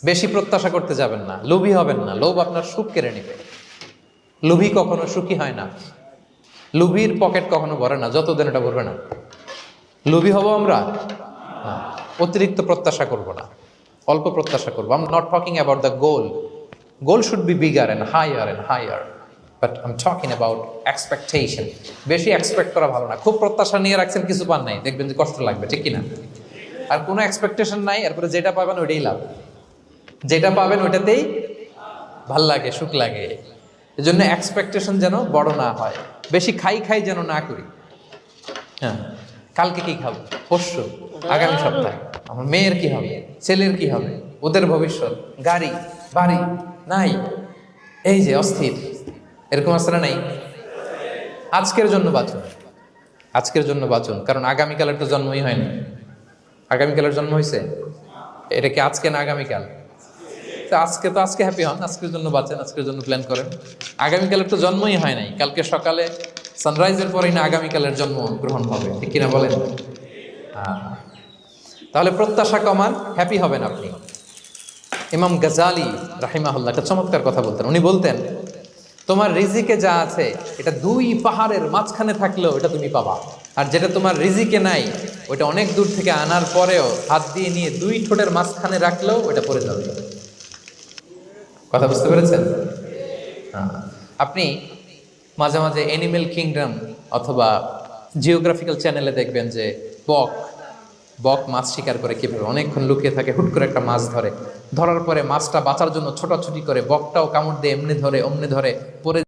বেশি প্রত্যাশা করতে যাবেন না, লোভী হবেন না। লোভ আপনার সুখ কেড়ে নেবে। লোভী কখনো সুখী হয় না। লোভীর পকেট কখনো ভরে না যতদিন এটা ভরবে না। লোভী হব আমরা না, অতিরিক্ত প্রত্যাশা করব না, অল্প প্রত্যাশা করবো। I am not talking about the goal. Goal should be bigger and higher, but I am talking about expectation. বেশি এক্সপেক্ট করা ভালো না। খুব প্রত্যাশা নিয়ে রাখছেন, কিছু পান নাই, দেখবেন যে কষ্ট লাগবে, ঠিক কিনা? আর কোনো এক্সপেকটেশন নাই, এরপরে যেটা পাবেন ওইটাই লাভ। যেটা পাবেন ওইটাতেই ভাল লাগে, সুখ লাগে। এই জন্য এক্সপেকটেশন যেন বড় না হয়। বেশি খাই যেন না করি। হ্যাঁ, কালকে কি খাবো, পরশু, আগামী সপ্তাহে আমার মেয়ের কি হবে, ছেলের কি হবে, ওদের ভবিষ্যৎ, গাড়ি বাড়ি নাই, এই যে অস্থির। এরকম আসলে নাই। আজকের জন্য বাঁচুন, আজকের জন্য বাঁচুন, কারণ আগামীকালের তো জন্মই হয়নি। আগামীকালের জন্ম হয়েছে, এটা কি আজকে না আগামীকাল? তো আজকে হ্যাপি হন, আজকের জন্য বাঁচেন, আজকের জন্য প্ল্যান করেন। আগামীকালের তো জন্মই হয় নাই। কালকে সকালে সানরাইজের পরেই না আগামীকালের জন্ম গ্রহণ হবে, ঠিক কিনা বলেন? তাহলে প্রত্যাশা কমান, হ্যাপি হবেন আপনি। ইমাম গাজালি রাহিমাহুল্লাহ একটা চমৎকার কথা বলতেন। উনি বলতেন, তোমার রিজিকে যা আছে এটা 2 পাহাড়ের মাঝখানে থাকলেও এটা তুমি পাবা, আর যেটা তোমার রিজিকে নাই ওটা অনেক দূর থেকে আনার পরেও হাত দিয়ে নিয়ে 2 ঠোঁটের মাঝখানে রাখলেও ওটা পড়ে যাবে। কথা বুঝতে পেরেছেন? আপনি মাঝে মাঝে অ্যানিমেল কিংডম অথবা জিওগ্রাফিক্যাল চ্যানেলে দেখবেন যে বক মাছ শিকার করে কিভাবে অনেকক্ষণ লুকিয়ে থাকে, হুট করে একটা মাছ ধরে, ধরার পরে মাছটা বাঁচার জন্য ছোটাছুটি করে, বকটাও কামড় দিয়ে এমনি ধরে অমনি ধরে, পরে